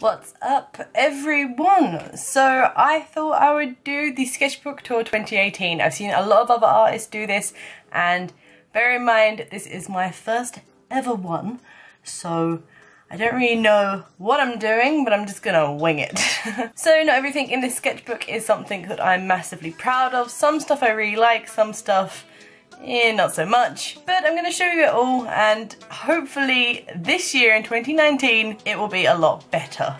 What's up everyone? So I thought I would do the Sketchbook Tour 2018. I've seen a lot of other artists do this, and bear in mind this is my first ever one, so I don't really know what I'm doing, but I'm just gonna wing it. So not everything in this sketchbook is something that I'm massively proud of. Some stuff I really like, some stuff not so much, but I'm going to show you it all, and hopefully this year in 2019 it will be a lot better.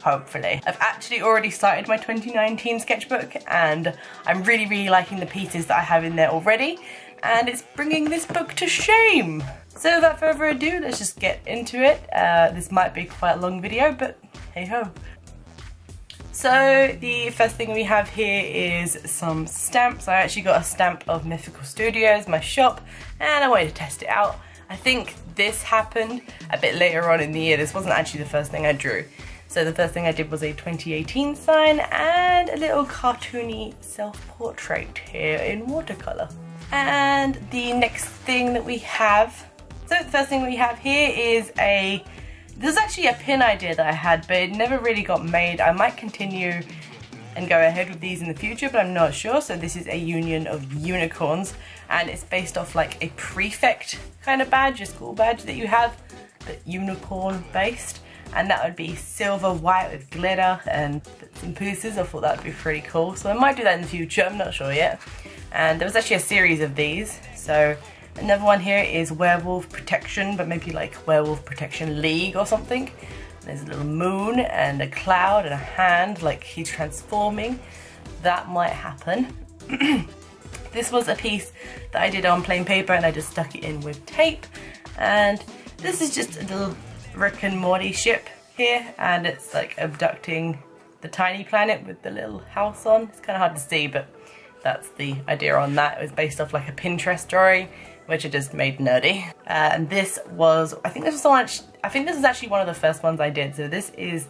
Hopefully. I've actually already started my 2019 sketchbook, and I'm really liking the pieces that I have in there already, and it's bringing this book to shame. So without further ado, let's just get into it. This might be quite a long video, but hey ho. So the first thing we have here is some stamps. I actually got a stamp of Mythical Studios, my shop, and I wanted to test it out. I think this happened a bit later on in the year. This wasn't actually the first thing I drew. So the first thing I did was a 2018 sign and a little cartoony self-portrait here in watercolor. And the next thing that we have, so the first thing we have here is this is actually a pin idea that I had, but it never really got made. I might continue and go ahead with these in the future, but I'm not sure. So this is a union of unicorns, and it's based off like a prefect kind of badge, a school badge that you have, but unicorn based. And that would be silver, white with glitter and bits and pieces. I thought that would be pretty cool. So I might do that in the future, I'm not sure yet. And there was actually a series of these. So another one here is Werewolf Protection, but maybe like Werewolf Protection League or something. There's a little moon and a cloud and a hand, like he's transforming. That might happen. This was a piece that I did on plain paper, and I just stuck it in with tape. And this is just a little Rick and Morty ship here, and it's like abducting the tiny planet with the little house on. It's kind of hard to see, but that's the idea on that. It was based off like a Pinterest drawing, which I just made nerdy. And this was, I think this is actually one of the first ones I did. So this is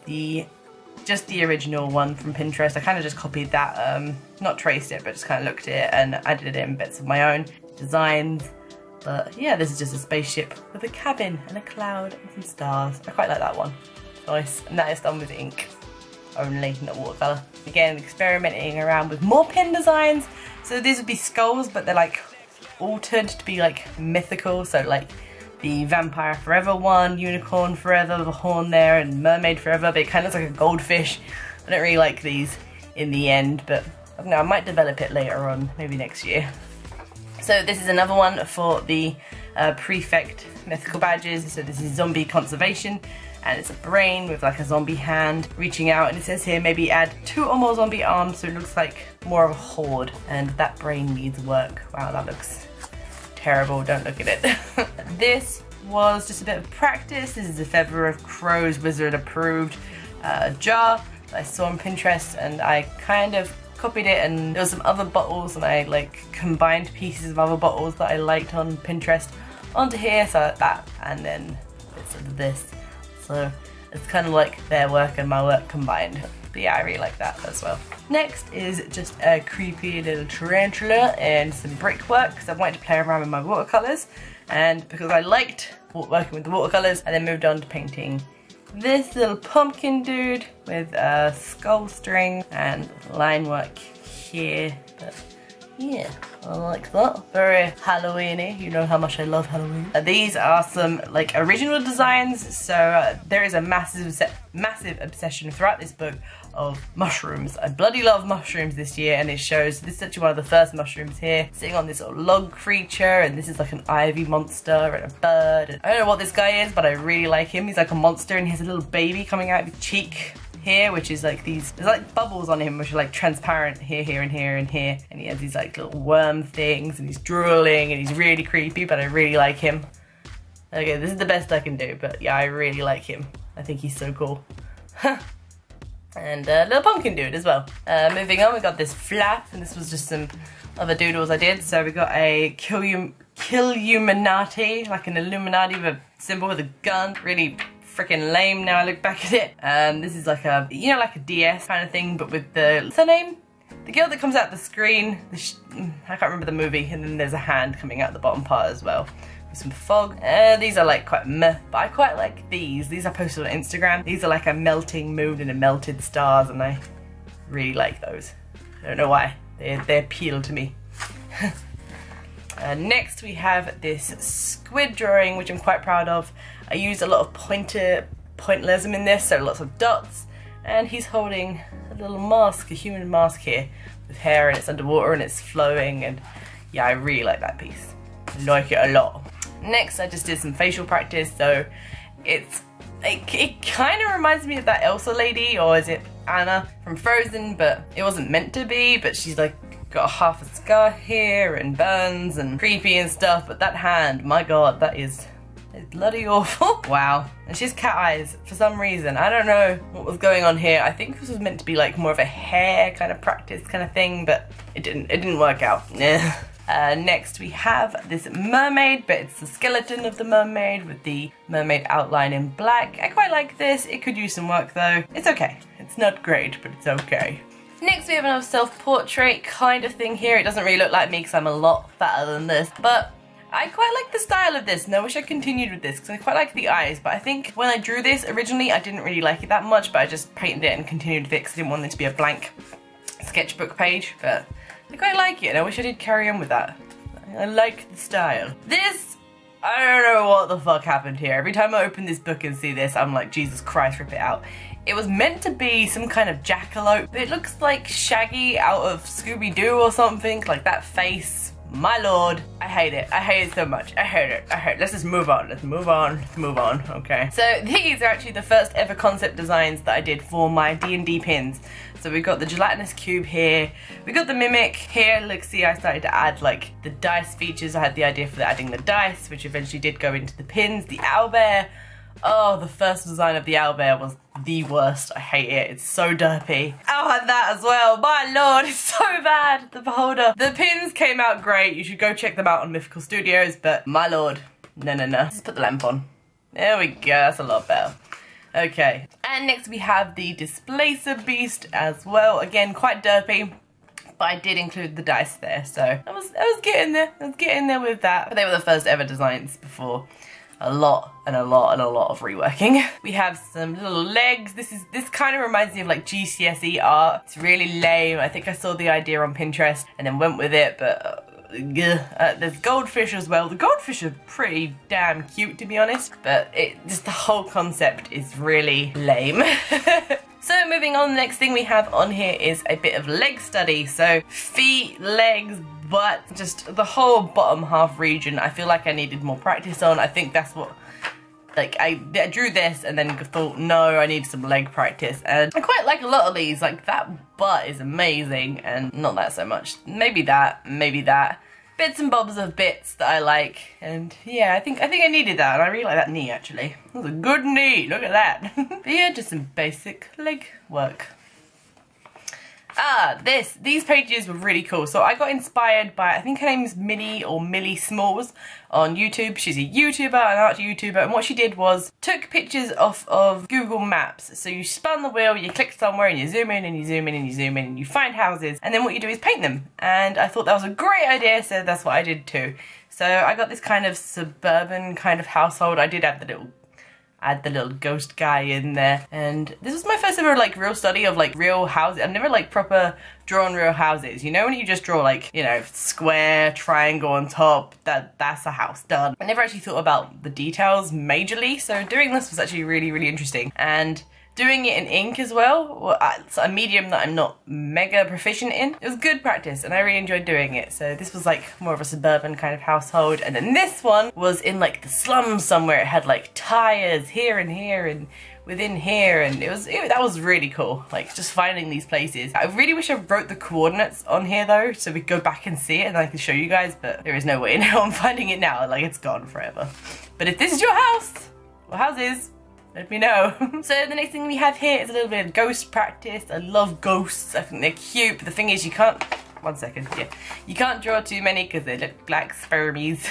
just the original one from Pinterest. I kind of just copied that, not traced it, but just kind of looked at it and added in bits of my own designs. But yeah, this is just a spaceship with a cabin and a cloud and some stars. I quite like that one. Nice. And that is done with ink only, not watercolor. Again, experimenting around with more pin designs. So these would be skulls, but they're like altered to be like mythical. So like the Vampire Forever one, Unicorn Forever with a horn there, and Mermaid Forever, but it kind of looks like a goldfish. I don't really like these in the end, but I don't know, I might develop it later on, maybe next year. So this is another one for the prefect mythical badges. So this is Zombie Conservation, and it's a brain with like a zombie hand reaching out, and it says here maybe add 2 or more zombie arms, so it looks like more of a horde, and that brain needs work. Wow, that looks terrible, don't look at it. This was just a bit of practice. This is a Feather of Crows Wizard approved jar that I saw on Pinterest, and I kind of copied it, and there was some other bottles, and I like combined pieces of other bottles that I liked on Pinterest onto here, so like that, and then bits of this. So it's kind of like their work and my work combined. But yeah, I really like that as well. Next is just a creepy little tarantula and some brickwork, because I wanted to play around with my watercolors, and because I liked working with the watercolors, I then moved on to painting this little pumpkin dude with a skull string and line work here. But yeah, I like that. Very Halloween-y. You know how much I love Halloween. These are some like original designs. So there is a massive obsession throughout this book of mushrooms. I bloody love mushrooms this year, and it shows. This is actually one of the first mushrooms here, sitting on this sort of log creature, and this is like an ivy monster and a bird. And I don't know what this guy is, but I really like him. He's like a monster, and he has a little baby coming out of his cheek here, which is like there's like bubbles on him, which are like transparent here, here, and here, and here. And he has these like little worm things, and he's drooling, and he's really creepy, but I really like him. Okay, this is the best I can do, but yeah, I really like him. I think he's so cool. And a little pumpkin dude as well. Moving on, we got this flap, and this was just some other doodles I did. So we got a Illuminati, like an Illuminati with a symbol with a gun. Really freaking lame now I look back at it. This is like a, you know, like a DS kind of thing, but with the, what's her name? The girl that comes out the screen, I can't remember the movie, and then there's a hand coming out the bottom part as well. some fog. These are like quite meh, but I quite like these. These I posted on Instagram. These are like a melting moon and a melted stars, and I really like those. I don't know why. They appeal to me. Next we have this squid drawing, which I'm quite proud of. I used a lot of pointillism in this, so lots of dots, and he's holding a little mask, a human mask here, with hair, and it's underwater and it's flowing, and yeah, I really like that piece. I like it a lot. Next I just did some facial practice, so it kind of reminds me of that Elsa lady, or is it Anna from Frozen, but it wasn't meant to be, but she's like got half a scar here and burns and creepy and stuff, but that hand, my god, that is bloody awful. Wow. And she has cat eyes for some reason. I don't know what was going on here. I think this was meant to be like more of a hair kind of practice kind of thing, but it didn't work out. Next we have this mermaid, but it's the skeleton of the mermaid with the mermaid outline in black. I quite like this. It could use some work though. It's okay. It's not great, but it's okay. Next we have another self-portrait kind of thing here. It doesn't really look like me because I'm a lot fatter than this, but I quite like the style of this, and I wish I continued with this because I quite like the eyes, but I think when I drew this originally I didn't really like it that much, but I just painted it and continued with it because I didn't want it to be a blank sketchbook page, but I quite like it and I wish I did carry on with that. I like the style. This, I don't know what the fuck happened here. Every time I open this book and see this, I'm like, Jesus Christ, rip it out. It was meant to be some kind of jackalope, but it looks like Shaggy out of Scooby-Doo or something, like that face. My lord, I hate it. I hate it so much. I hate it. I hate it. Let's just move on. Let's move on. Let's move on. Okay. So these are actually the first ever concept designs that I did for my D&D pins. So we've got the gelatinous cube here. We got the mimic here. Look, see, I started to add like the dice features. I had the idea for adding the dice, which eventually did go into the pins. The owlbear. Oh, the first design of the owlbear was the worst. I hate it. It's so derpy. Owl had that as well. My lord, it's so bad. The beholder. The pins came out great. You should go check them out on Mythical Studios, but my lord, no, no, no. Let's put the lamp on. There we go. That's a lot better. Okay. And next we have the Displacer Beast as well. Again, quite derpy, but I did include the dice there, so I was getting there. I was getting there with that. But they were the first ever designs before a lot of reworking. We have some little legs. This kind of reminds me of like GCSE art. It's really lame. I think I saw the idea on Pinterest and then went with it, but there's goldfish as well. The goldfish are pretty damn cute, to be honest, but just the whole concept is really lame. So moving on, the next thing we have on here is a bit of leg study. So feet, legs, butt, just the whole bottom half region. I feel like I needed more practice on. I think that's what, like, I drew this and then thought, no, I need some leg practice. And I quite like a lot of these. Like, that butt is amazing, and not that so much. Maybe that, maybe that. Bits and bobs of bits that I like, and yeah, I think I needed that, and I really like that knee actually. That was a good knee, look at that. But yeah, just some basic leg work. These pages were really cool. So I got inspired by, I think her name's Minnie or Millie Smalls on YouTube. She's a YouTuber, an art YouTuber, and what she did was took pictures off of Google Maps. So you spun the wheel, you click somewhere, and you zoom in and you zoom in and you zoom in and you find houses, and then what you do is paint them. And I thought that was a great idea, so that's what I did too. So I got this kind of suburban kind of household. I did add the little ghost guy in there, and this was my first ever like real study of like real houses. I've never like proper drawn real houses, you know, when you just draw like, you know, square, triangle on top, that's a house done. I never actually thought about the details majorly, so doing this was actually really interesting. And doing it in ink as well, it's a medium that I'm not mega proficient in. It was good practice and I really enjoyed doing it. So this was like more of a suburban kind of household. And then this one was in like the slums somewhere. It had like tires here and within here, and that was really cool, like just finding these places. I really wish I wrote the coordinates on here though, so we could go back and see it and I could show you guys, but there is no way now. I'm finding it now, like it's gone forever. But if this is your house, or houses, let me know. So the next thing we have here is a little bit of ghost practice. I love ghosts, I think they're cute, but the thing is you can't, one second, yeah. You can't draw too many because they look like spermies.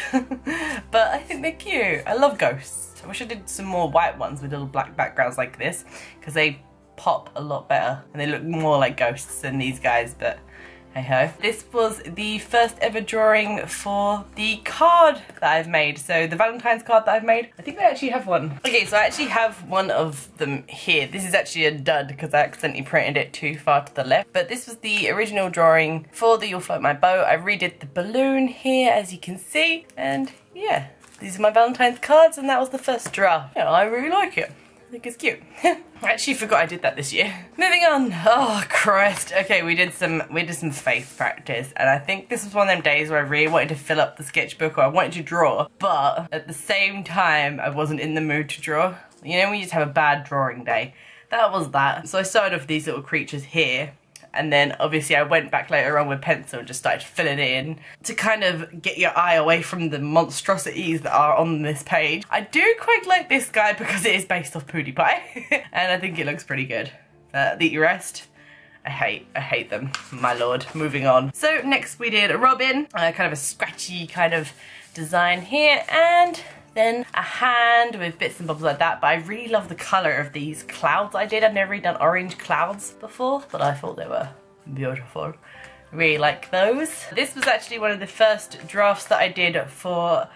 But I think they're cute. I love ghosts. I wish I did some more white ones with little black backgrounds like this, because they pop a lot better and they look more like ghosts than these guys, but hey ho. This was the first ever drawing for the card that I've made. So the Valentine's card that I've made, I think I actually have one. Okay, so I actually have one of them here. This is actually a dud because I accidentally printed it too far to the left. But this was the original drawing for the You'll Float My Boat. I redid the balloon here, as you can see. And yeah, these are my Valentine's cards, and that was the first draft. Yeah, I really like it. I think it's cute. I actually forgot I did that this year. Moving on. Oh Christ. Okay, we did some face practice, and I think this was one of them days where I really wanted to fill up the sketchbook, or I wanted to draw, but at the same time I wasn't in the mood to draw. You know when you just have a bad drawing day? That was that. So I started off these little creatures here, and then obviously I went back later on with pencil and just started filling it in to kind of get your eye away from the monstrosities that are on this page. I do quite like this guy because it is based off PewDiePie and I think it looks pretty good. The rest, I hate them, my lord. Moving on. So next we did a Robin, kind of a scratchy kind of design here, and then a hand with bits and bobs like that, but I really love the colour of these clouds I did. I've never really done orange clouds before, but I thought they were beautiful. Really like those. This was actually one of the first drafts that I did for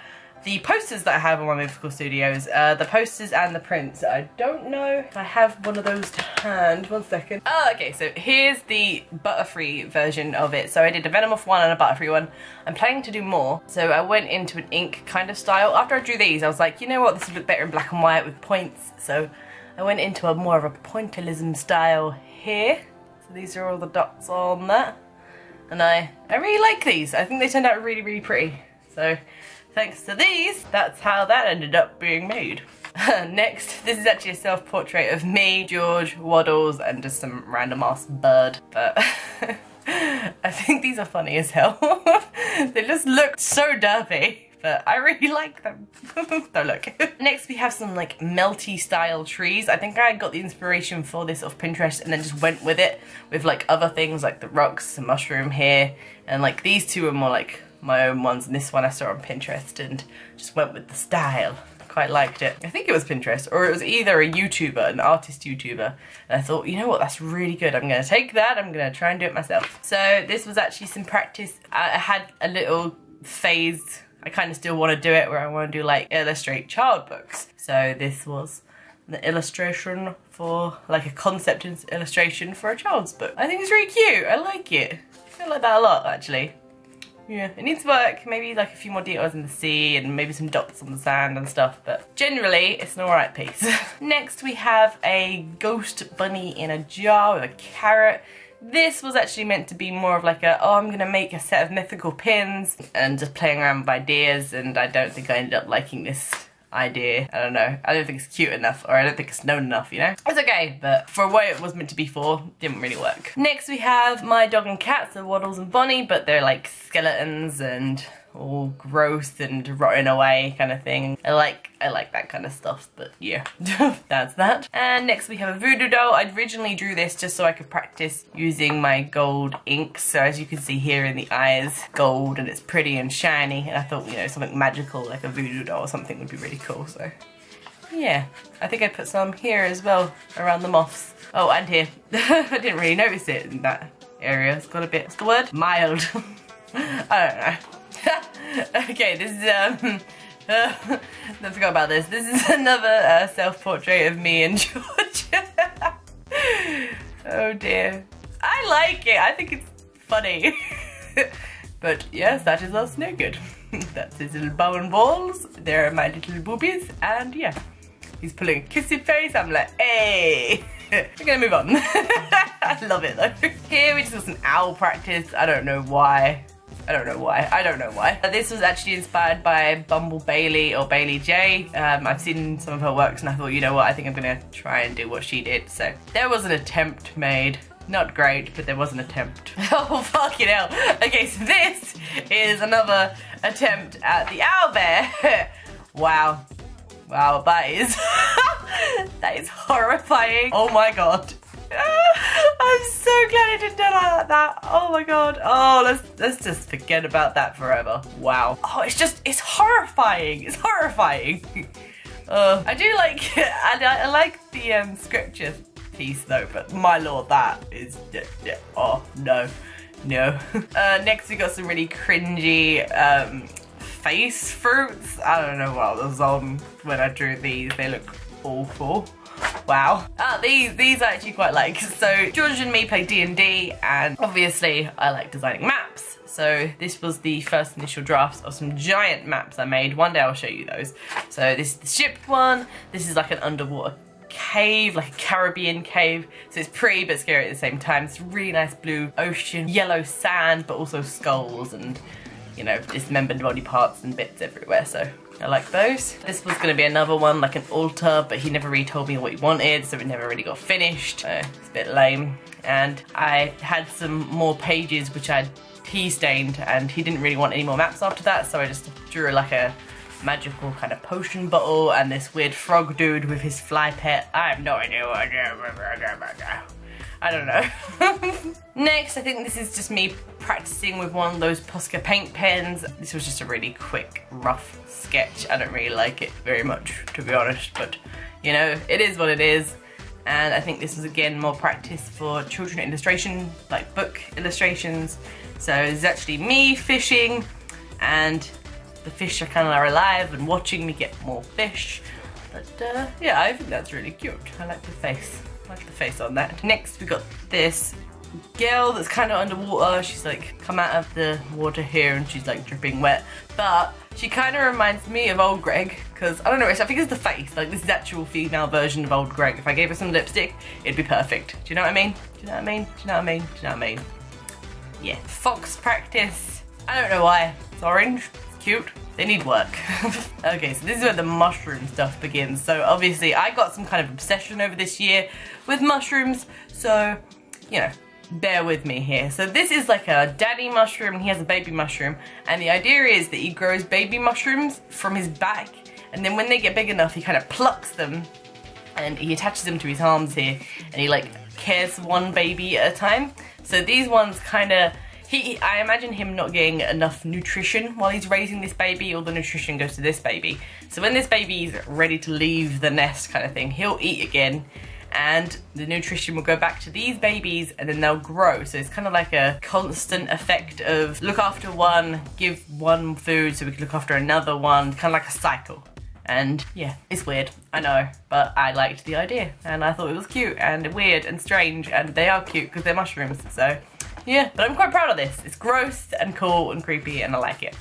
the posters that I have on my Mythical Studios. The posters and the prints. I don't know if I have one of those to hand. One second. Oh, okay, so here's the Butterfree version of it. So I did a Venomoth one and a Butterfree one. I'm planning to do more. So I went into an ink kind of style. After I drew these, I was like, you know what, this would look better in black and white with points. So I went into a more of a pointillism style here. So these are all the dots on that. And I really like these. I think they turned out really, really pretty. So thanks to these, that's how that ended up being made. Next, this is actually a self-portrait of me, George, Waddles, and just some random ass bird. But I think these are funny as hell. They just look so derpy, but I really like them. Don't look. Next we have some like melty style trees. I think I got the inspiration for this off Pinterest and then just went with it with like other things like the rocks, the mushroom here, and like these two are more like my own ones, and this one I saw on Pinterest and just went with the style. Quite liked it. I think it was Pinterest, or it was either a YouTuber, an artist YouTuber, and I thought, you know what, that's really good. I'm gonna take that, I'm gonna try and do it myself. So this was actually some practice. I had a little phase, I kind of still want to do it, where I want to do like illustrate child books. So this was the illustration for like a concept illustration for a child's book. I think it's really cute. I like it. I feel like that a lot actually. Yeah, it needs work, maybe like a few more details in the sea and maybe some dots on the sand and stuff, but generally it's an alright piece. Next we have a ghost bunny in a jar with a carrot. This was actually meant to be more of like a, oh, I'm gonna make a set of mythical pins and just playing around with ideas, and I don't think I ended up liking this idea. I don't know. I don't think it's cute enough, or I don't think it's known enough, you know? It's okay, but for what it was meant to be for, didn't really work. Next we have my dog and cats, so Waddles and Bonnie, but they're like skeletons and all gross and rotting away kind of thing. I like that kind of stuff, but yeah, that's that. And next we have a voodoo doll. I originally drew this just so I could practice using my gold ink. So as you can see here in the eyes, gold, and it's pretty and shiny, and I thought, you know, something magical like a voodoo doll or something would be really cool, so yeah. I think I put some here as well around the moths. Oh, and here. I didn't really notice it in that area. It's got a bit, what's the word? Mild. I don't know. Okay, this is I forgot about this. This is another self-portrait of me and George. Oh dear. I like it. I think it's funny. But yes, that is us naked. That's his little bow and balls. There are my little boobies, and yeah, he's pulling a kissy face. I'm like, hey. We're gonna move on. I love it though. Here we just got some owl practice. I don't know why. I don't know why. This was actually inspired by Bumble Bailey, or Bailey J. I've seen some of her works and I thought, you know what, I think I'm gonna try and do what she did. So there was an attempt made. Not great, but there was an attempt. Oh, fucking hell. Okay, so this is another attempt at the owl bear. Wow. Wow, that is, that is horrifying. Oh my God. I'm so glad I didn't do like that. Oh my God. Oh, let's just forget about that forever. Wow. Oh, it's horrifying. It's horrifying. I do like, I like the scripture piece though, but my lord, that is, oh no. No. Next we got some really cringy face fruits. I don't know what was on when I drew these. They look awful. Wow. These I actually quite like. So George and me play D&D, and obviously I like designing maps. So this was the first initial drafts of some giant maps I made. One day I'll show you those. So this is the ship one. This is like an underwater cave, like a Caribbean cave. So it's pretty but scary at the same time. It's a really nice blue ocean, yellow sand, but also skulls and, you know, dismembered body parts and bits everywhere. So I like those. This was going to be another one, like an altar, but he never really told me what he wanted, so it never really got finished. It's a bit lame. And I had some more pages which I'd tea stained, and he didn't really want any more maps after that, so I just drew like a magical kind of potion bottle and this weird frog dude with his fly pet. I have no idea what I don't know. Next, I think this is just me practicing with one of those Posca paint pens. This was just a really quick, rough sketch. I don't really like it very much, to be honest, but you know, it is what it is. And I think this was again more practice for children illustration, like book illustrations. So it's actually me fishing, and the fish are kind of alive and watching me get more fish. But yeah, I think that's really cute. I like the face. I like the face on that. Next we got this girl that's kind of underwater. She's like come out of the water here and she's like dripping wet. But she kind of reminds me of old Greg, because I don't know, I think it's the face. Like this is the actual female version of old Greg. If I gave her some lipstick, it'd be perfect. Do you know what I mean? Do you know what I mean? Do you know what I mean? Do you know what I mean? Yeah. Fox practice. I don't know why. It's orange. It's cute. They need work. Okay, so this is where the mushroom stuff begins. So obviously I got some kind of obsession over this year with mushrooms. So, you know, bear with me here. So this is like a daddy mushroom and he has a baby mushroom. And the idea is that he grows baby mushrooms from his back. And then when they get big enough, he kind of plucks them and he attaches them to his arms here. And he like cares for one baby at a time. So these ones kind of, I imagine him not getting enough nutrition while he's raising this baby. All the nutrition goes to this baby. So when this baby's ready to leave the nest kind of thing, he'll eat again. And the nutrition will go back to these babies and then they'll grow. So it's kind of like a constant effect of look after one, give one food so we can look after another one, kind of like a cycle. And yeah, it's weird, I know, but I liked the idea and I thought it was cute and weird and strange, and they are cute because they're mushrooms, so yeah. But I'm quite proud of this. It's gross and cool and creepy and I like it.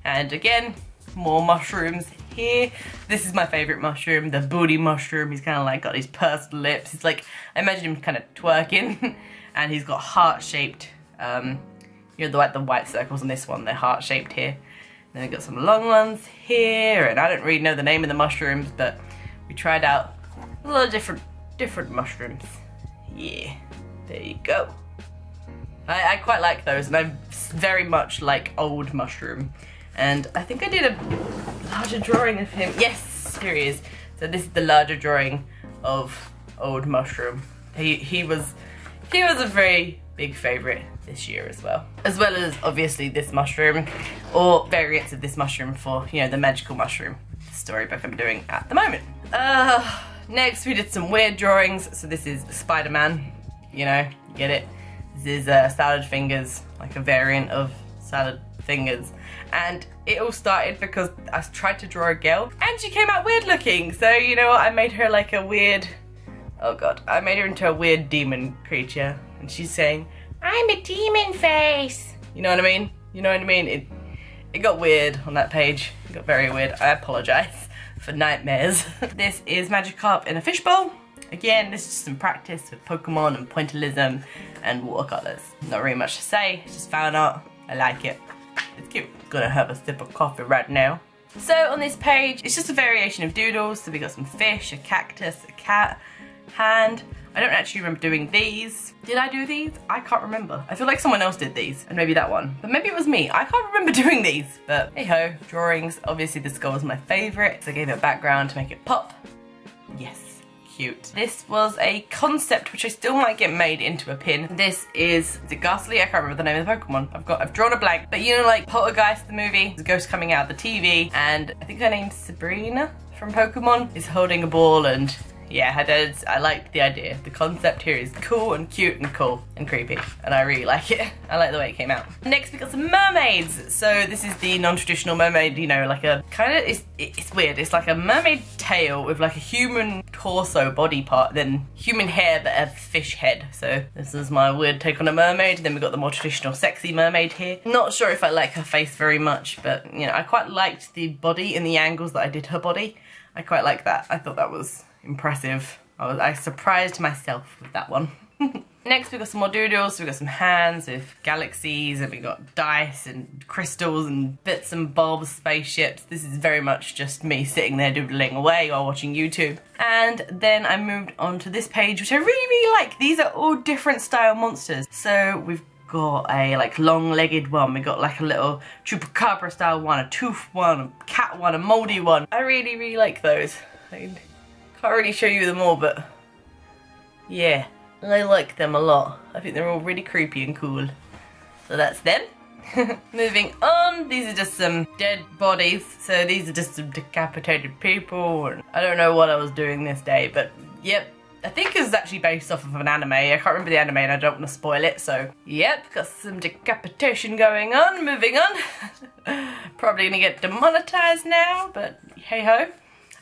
And again, more mushrooms here. This is my favourite mushroom, the booty mushroom. He's kind of like got his pursed lips. It's like, I imagine him kind of twerking and he's got heart-shaped, you know, the white circles on this one, they're heart-shaped here. Then we've got some long ones here, and I don't really know the name of the mushrooms, but we tried out a lot of different mushrooms. Yeah, there you go. I quite like those, and I very much like old mushroom. And I think I did a larger drawing of him. Yes, here he is. So this is the larger drawing of old mushroom. He was a very big favourite this year as well as obviously this mushroom, or variants of this mushroom for, you know, the magical mushroom storybook I'm doing at the moment. Next we did some weird drawings. So this is Spider-Man, you know, you get it. This is salad fingers, like a variant of salad fingers. And it all started because I tried to draw a girl and she came out weird looking. So you know what, I made her like a weird, oh god, I made her into a weird demon creature. And she's saying, I'm a demon face. You know what I mean? You know what I mean? It got weird on that page. It got very weird. I apologize for nightmares. This is Magikarp in a fishbowl. Again, this is just some practice with Pokemon and pointillism and watercolors. Not really much to say, it's just fan art. I like it. It's cute. Gonna have a sip of coffee right now. So on this page, it's just a variation of doodles. So we got some fish, a cactus, a cat, hand. I don't actually remember doing these. Did I do these? I can't remember. I feel like someone else did these, and maybe that one. But maybe it was me. I can't remember doing these. But hey ho, drawings. Obviously the skull was my favourite, so I gave it a background to make it pop. Yes, cute. This was a concept which I still might get made into a pin. This is it Ghastly? I can't remember the name of the Pokemon. I've drawn a blank. But you know, like Poltergeist, the movie, the ghost coming out of the TV, and I think her name's Sabrina from Pokemon is holding a ball and, yeah, I liked the idea. The concept here is cool and cute and cool and creepy, and I really like it. I like the way it came out. Next we got some mermaids. So this is the non-traditional mermaid, you know, like a kind of, it's weird. It's like a mermaid tail with like a human torso body part, then human hair but a fish head. So this is my weird take on a mermaid. Then we got the more traditional sexy mermaid here. Not sure if I like her face very much, but you know, I quite liked the body and the angles that I did her body. I quite like that. I thought that was impressive. I surprised myself with that one. Next we got some more doodles. We got some hands with galaxies, and we got dice and crystals and bits and bobs, spaceships. This is very much just me sitting there doodling away while watching YouTube. And then I moved on to this page, which I really like. These are all different style monsters. So we've got a like long-legged one, we got like a little chupacabra style one, a tooth one, a cat one, a moldy one. I really like those. I can't really show you them all, but yeah, I like them a lot. I think they're all really creepy and cool. So that's them. Moving on, these are just some dead bodies. So these are just some decapitated people. And I don't know what I was doing this day, but yep. I think it was actually based off of an anime. I can't remember the anime and I don't want to spoil it, so yep, got some decapitation going on. Moving on. Probably gonna get demonetized now, but hey ho.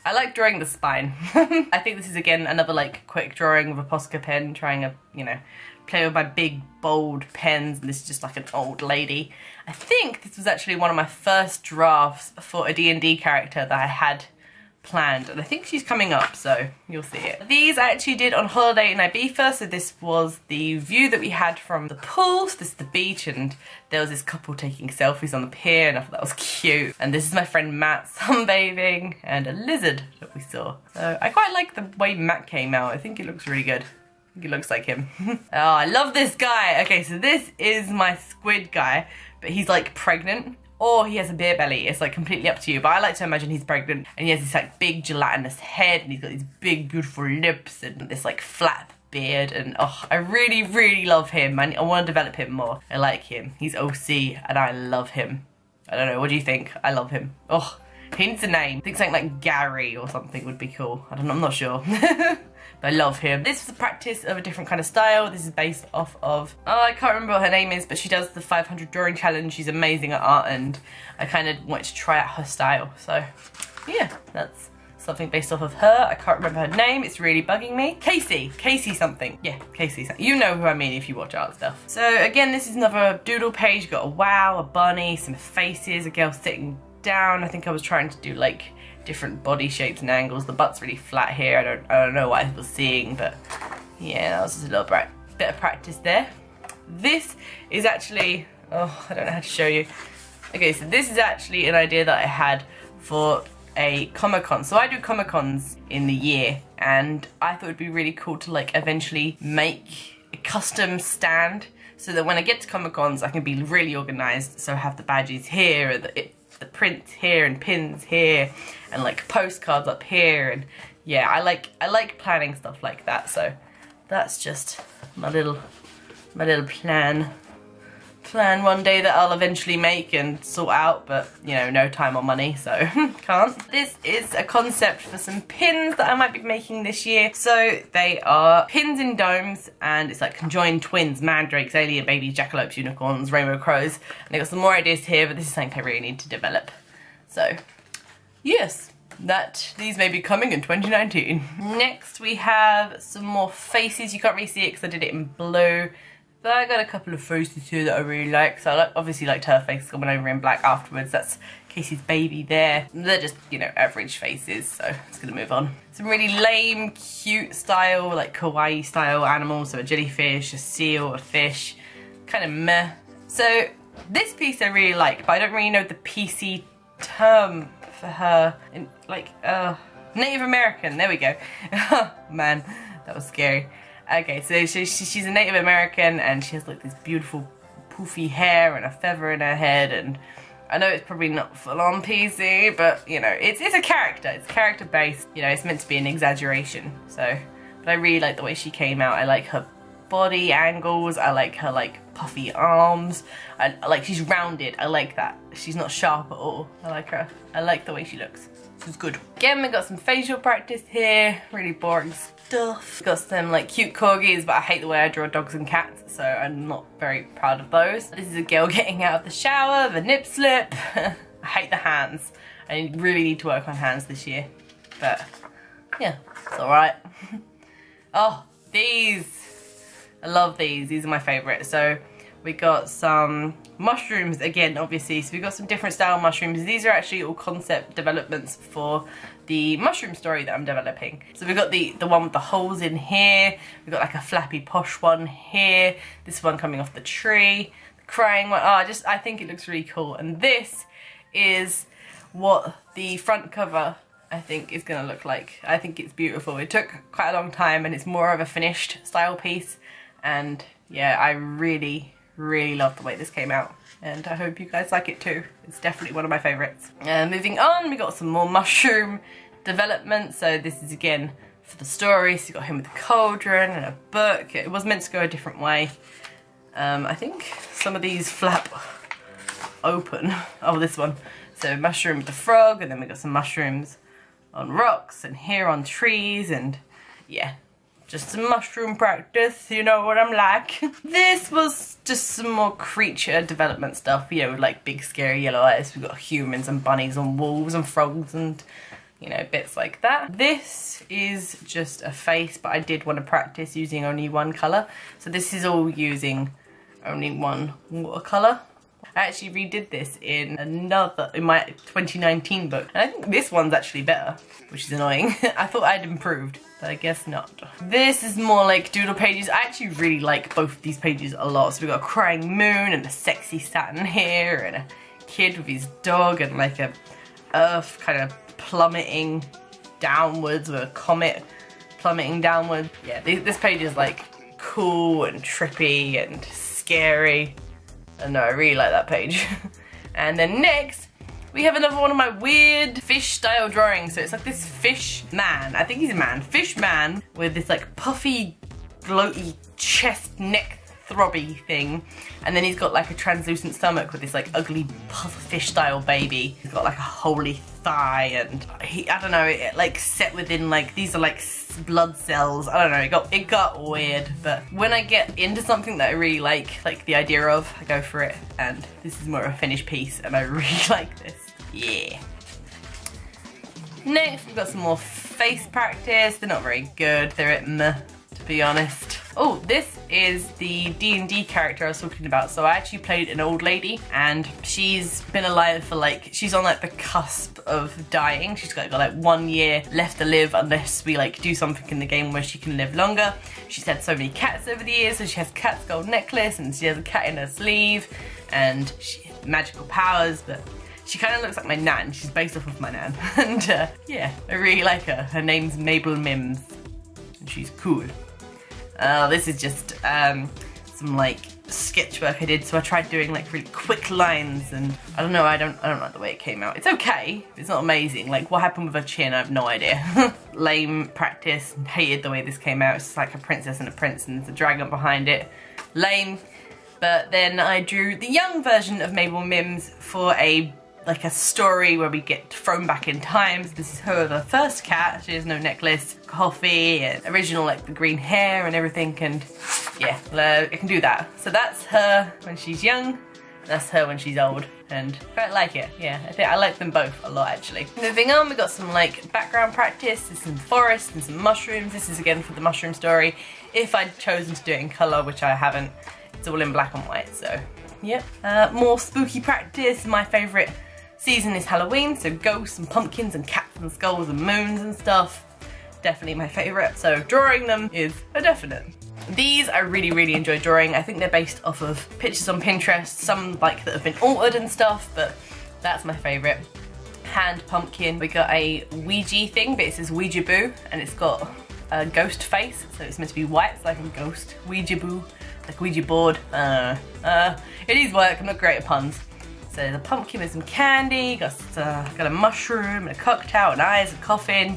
I like drawing the spine. I think this is again another like quick drawing with a Posca pen, trying to, you know, play with my big bold pens, and this is just like an old lady. I think this was actually one of my first drafts for a D&D character that I had planned, and I think she's coming up, so you'll see it. These I actually did on holiday in Ibiza, so this was the view that we had from the pool. So this is the beach, and there was this couple taking selfies on the pier, and I thought that was cute. And this is my friend Matt sunbathing, and a lizard that we saw. So I quite like the way Matt came out. I think he looks really good. I think he looks like him. Oh, I love this guy. Okay, so this is my squid guy, but he's like pregnant. Or he has a beer belly, it's like completely up to you. But I like to imagine he's pregnant and he has this like big gelatinous head, and he's got these big beautiful lips and this like flat beard, and oh, I really love him. I want to develop him more. I like him. He's OC and I love him. I don't know, what do you think? I love him. Oh, he needs a name. I think something like Gary or something would be cool. I don't know, I'm not sure. But I love him. This was a practice of a different kind of style. This is based off of, oh, I can't remember what her name is, but she does the 500 drawing challenge. She's amazing at art, and I kind of wanted to try out her style. So yeah, that's something based off of her. I can't remember her name. It's really bugging me. Casey something. Yeah, Casey something. You know who I mean if you watch art stuff. So again, this is another doodle page. You've got a wow, a bunny, some faces, a girl sitting down. I think I was trying to do like different body shapes and angles. The butt's really flat here. I don't know what I was seeing, but yeah, that was just a little bit of practice there. This is actually, oh, I don't know how to show you. Okay, so this is actually an idea that I had for a Comic-Con. So I do Comic-Cons in the year, and I thought it'd be really cool to like eventually make a custom stand so that when I get to Comic-Cons I can be really organized. So I have the badges here, the prints here and pins here, and like postcards up here, and yeah, I like planning stuff like that. So that's just my little plan one day that I'll eventually make and sort out, but you know, no time or money, so can't. This is a concept for some pins that I might be making this year. So they are pins in domes, and it's like conjoined twins, mandrakes, alien babies, jackalopes, unicorns, rainbow crows, and I got some more ideas here, but this is something I really need to develop. So yes, these may be coming in 2019. Next we have some more faces. You can't really see it because I did it in blue. But I got a couple of faces here that I really like. So I obviously liked her face coming over in black afterwards. That's Casey's baby there. They're just, you know, average faces, so it's gonna move on. Some really lame, cute style, like kawaii style animals. So a jellyfish, a seal, a fish, kind of meh. So this piece I really like, but I don't really know the PC term for her. Native American, there we go. Oh, man, that was scary. Okay, so she's a Native American, and she has like this beautiful poofy hair and a feather in her head, and I know it's probably not full on PC, but you know, it's a character. It's character based. You know, it's meant to be an exaggeration. So, but I really like the way she came out. I like her body angles. I like her like puffy arms. I like she's rounded. I like that. She's not sharp at all. I like her. I like the way she looks. This is good. Again, we got some facial practice here. Really boring stuff. Got some like cute corgis, but I hate the way I draw dogs and cats, so I'm not very proud of those. This is a girl getting out of the shower, the nip slip. I hate the hands. I really need to work on hands this year, but yeah, it's alright. Oh, these. I love these. These are my favourite. So we got some mushrooms again, obviously. So we got some different style mushrooms. These are actually all concept developments for the mushroom story that I'm developing. So we've got the one with the holes in here. We've got like a flappy posh one here. This one coming off the tree. The crying one. Oh, I think it looks really cool. And this is what the front cover I think is gonna look like. I think it's beautiful. It took quite a long time and it's more of a finished style piece, and yeah, I really love the way this came out, and I hope you guys like it too. It's definitely one of my favourites. Moving on, we got some more mushroom development. So this is again for the story. So you got him with a cauldron and a book. It was meant to go a different way. I think some of these flap open. Oh, this one. So mushroom with the frog, and then we got some mushrooms on rocks and here on trees, and yeah, just some mushroom practice, you know what I'm like. This was just some more creature development stuff, you know, with like big scary yellow eyes. We've got humans and bunnies and wolves and frogs and, you know, bits like that. This is just a face, but I did want to practice using only one colour. So this is all using only one watercolour. I actually redid this in my 2019 book, and I think this one's actually better, which is annoying. I thought I'd improved, but I guess not. This is more like doodle pages. I actually really like both of these pages a lot. So we've got a crying moon and a sexy satin here, and a kid with his dog, and like a earth kind of plummeting downwards with a comet plummeting downwards. Yeah, this page is like cool and trippy and scary. No, I really like that page. And then next, we have another one of my weird fish style drawings. So it's like this fish man, I think he's a man, fish man with this like puffy, gloaty chest, neck throbby thing. And then he's got like a translucent stomach with this like ugly puff fish style baby. He's got like a holy thigh, and I don't know, it like set within like, these are like blood cells. I don't know, it got weird, but when I get into something that I really like the idea of, I go for it, and this is more of a finished piece and I really like this. Yeah. Next, we've got some more face practice. They're not very good, they're at meh, to be honest. Oh, this is the D&D character I was talking about. So I actually played an old lady, and she's been alive for like, she's on like the cusp of dying. She's got like 1 year left to live unless we like do something in the game where she can live longer. She's had so many cats over the years, so she has cat's gold necklace, and she has a cat in her sleeve, and she has magical powers, but she kind of looks like my nan. She's based off of my nan. And yeah, I really like her. Her name's Mabel Mims, and she's cool. This is just some like sketchwork I did, so I tried doing like really quick lines, and I don't know, I don't like the way it came out. It's okay, it's not amazing. Like what happened with her chin, I have no idea. Lame practice, hated the way this came out. It's just like a princess and a prince and there's a dragon behind it. Lame. But then I drew the young version of Mabel Mims for a story where we get thrown back in time. So this is her, the first cat. She has no necklace, coffee, and original like the green hair and everything, and yeah, I can do that. So that's her when she's young, that's her when she's old, and I quite like it. Yeah, I think I like them both a lot actually. Moving on, we got some like background practice. There's some forest and some mushrooms. This is again for the mushroom story. If I'd chosen to do it in colour, which I haven't, it's all in black and white, so yep. More spooky practice. My favourite season is Halloween, so ghosts and pumpkins and cats and skulls and moons and stuff. Definitely my favourite, so drawing them is a definite. These I really enjoy drawing. I think they're based off of pictures on Pinterest, some like that have been altered and stuff, but that's my favourite. Hand pumpkin. We got a Ouija thing, but it says Ouija Boo, and it's got a ghost face, so it's meant to be white. It's like a ghost Ouija Boo, like Ouija board. It needs work, I'm not great at puns. So the pumpkin with some candy, got a mushroom and a cocktail, and eyes, a coffin.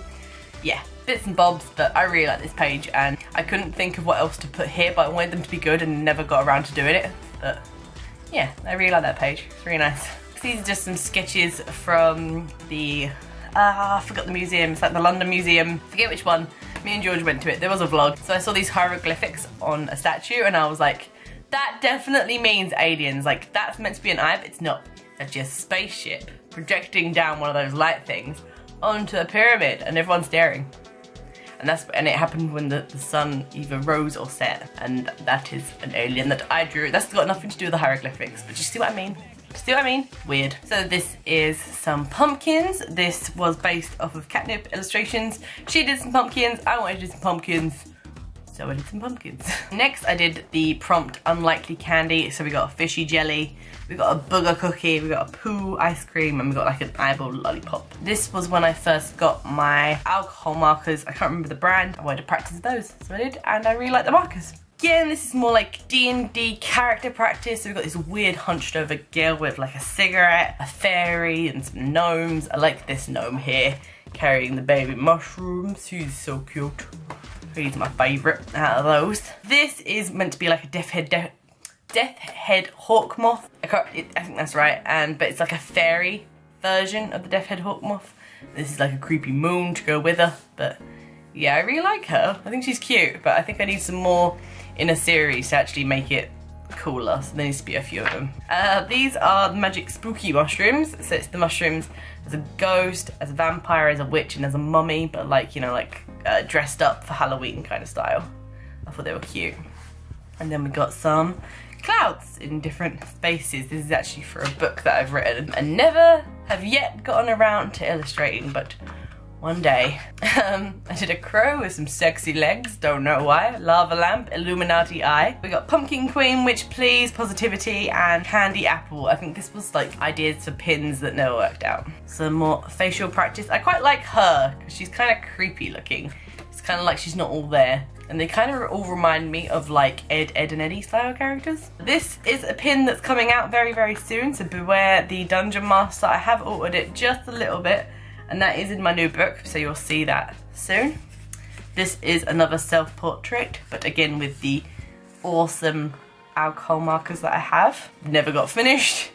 yeah, bits and bobs, but I really like this page and I couldn't think of what else to put here, but I wanted them to be good and never got around to doing it. But yeah, I really like that page. It's really nice. These are just some sketches from the, I forgot the museum, it's like the London Museum, forget which one. Me and George went to it, there was a vlog. So I saw these hieroglyphics on a statue and I was like, that definitely means aliens. Like, that's meant to be an eye, but it's not. It's just a spaceship projecting down one of those light things onto a pyramid and everyone's staring. And it happened when the sun either rose or set, and that is an alien that I drew. That's got nothing to do with the hieroglyphics, but you see what I mean? See what I mean? Weird. So this is some pumpkins. This was based off of Catnip illustrations. She did some pumpkins, I wanted to do some pumpkins, so I did some pumpkins. Next I did the prompt unlikely candy. So we got a fishy jelly, we got a booger cookie, we got a poo ice cream, and we got like an eyeball lollipop. This was when I first got my alcohol markers. I can't remember the brand. I wanted to practice those, so I did, and I really like the markers. Again, this is more like D&D character practice. So we've got this weird hunched over girl with like a cigarette, a fairy, and some gnomes. I like this gnome here, carrying the baby mushrooms. He's so cute. He's my favourite out of those. This is meant to be like a death head hawk moth. I think that's right. But it's like a fairy version of the death head hawk moth. This is like a creepy moon to go with her. But yeah, I really like her. I think she's cute, but I think I need some more in a series to actually make it cooler. So there needs to be a few of them. These are the magic spooky mushrooms. So it's the mushrooms as a ghost, as a vampire, as a witch, and as a mummy, but like, you know, like dressed up for Halloween kind of style. I thought they were cute. And then we got some clouds in different spaces. This is actually for a book that I've written and never have yet gotten around to illustrating, but one day. I did a crow with some sexy legs, don't know why. Lava lamp, Illuminati eye. We got pumpkin queen, witch please, positivity, and candy apple. I think this was like ideas for pins that never worked out. Some more facial practice. I quite like her because she's kind of creepy looking. It's kind of like she's not all there. And they kind of all remind me of like Ed, and Eddie style characters. This is a pin that's coming out very, very soon, so beware the Dungeon Master. I have altered it just a little bit, and that is in my new book, so you'll see that soon. This is another self-portrait, but again with the awesome alcohol markers that I have. Never got finished.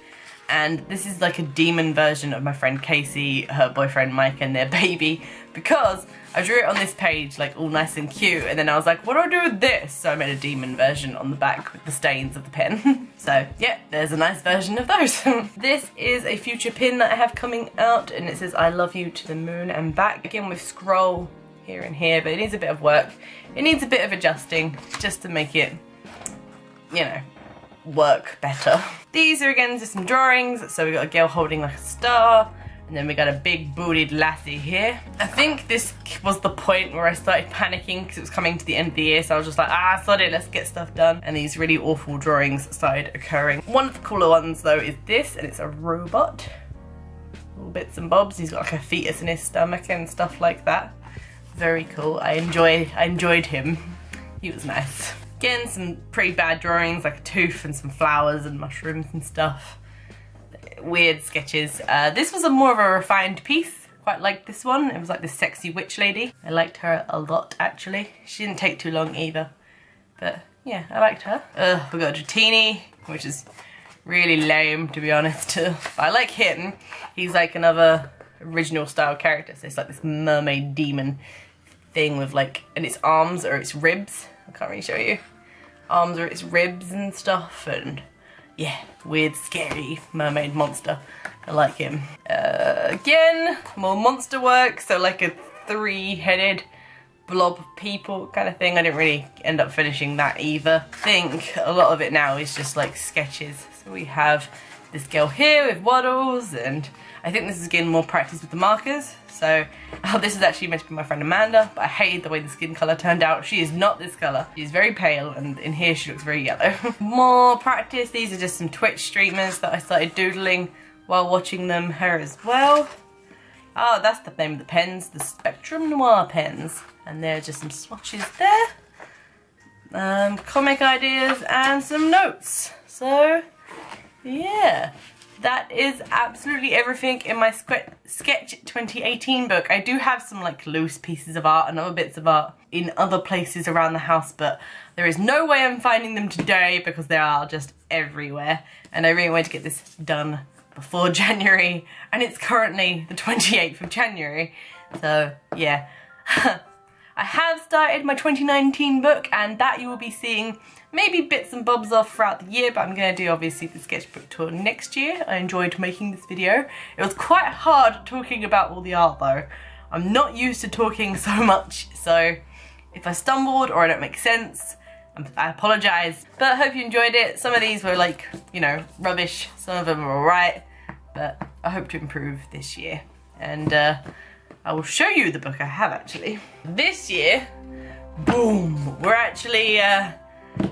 And this is like a demon version of my friend Casey, her boyfriend Mike, and their baby, because I drew it on this page like all nice and cute, and then I was like, what do I do with this? So I made a demon version on the back with the stains of the pen. So yeah, there's a nice version of those. This is a future pin that I have coming out, and it says I love you to the moon and back. Again with scroll here and here, but it needs a bit of work. It needs a bit of adjusting just to make it, you know, work better. These are again just some drawings. So we got a girl holding like a star, and then we got a big bootied lassie here. I think this was the point where I started panicking because it was coming to the end of the year, so I was just like, ah, sorry, let's get stuff done. And these really awful drawings started occurring. One of the cooler ones though is this, and it's a robot. Little bits and bobs. He's got like a fetus in his stomach and stuff like that. Very cool. I enjoyed him. He was nice. Again, some pretty bad drawings, like a tooth and some flowers and mushrooms and stuff. Weird sketches. This was more of a refined piece. Quite liked this one. It was like this sexy witch lady. I liked her a lot, actually. She didn't take too long either. But yeah, I liked her. We got Dratini, which is really lame, to be honest. I like him. He's like another original style character. So it's like this mermaid demon thing with like, and its arms are its ribs. I can't really show you. Arms are its ribs and stuff, and yeah, weird, scary mermaid monster. I like him. Again, more monster work, so like a three-headed blob people kind of thing. I didn't really end up finishing that either. I think a lot of it now is just like sketches. So we have this girl here with waddles, and I think this is again more practice with the markers. So, this is actually meant to be my friend Amanda, but I hated the way the skin colour turned out. She is not this colour. She's very pale, and in here she looks very yellow. More practice. These are just some Twitch streamers that I started doodling while watching them, her as well. Oh, that's the name of the pens, the Spectrum Noir pens. And there are just some swatches there. Comic ideas and some notes. So, yeah. that is absolutely everything in my Sketch 2018 book. I do have some like loose pieces of art and other bits of art in other places around the house, but there is no way I'm finding them today because they are just everywhere. And I really want to get this done before January, and it's currently the 28th of January. So yeah. I have started my 2019 book, and that you will be seeing maybe bits and bobs off throughout the year, but I'm going to do obviously the sketchbook tour next year. I enjoyed making this video. It was quite hard talking about all the art though. I'm not used to talking so much, so if I stumbled or I don't make sense, I apologise. But I hope you enjoyed it. Some of these were like, you know, rubbish. Some of them were alright, but I hope to improve this year. And I will show you the book I have actually. This year, boom, we're actually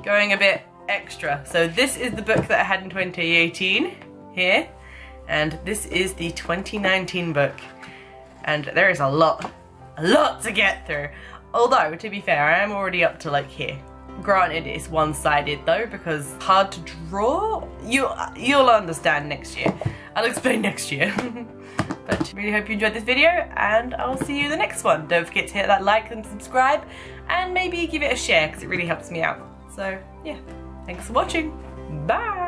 going a bit extra. So this is the book that I had in 2018 here, and this is the 2019 book. And there is a lot to get through. Although, to be fair, I am already up to like here. Granted, it's one-sided though, because it's hard to draw. You'll understand next year. I'll explain next year. But really hope you enjoyed this video, and I'll see you in the next one. Don't forget to hit that like and subscribe, and maybe give it a share because it really helps me out. So yeah, thanks for watching. Bye!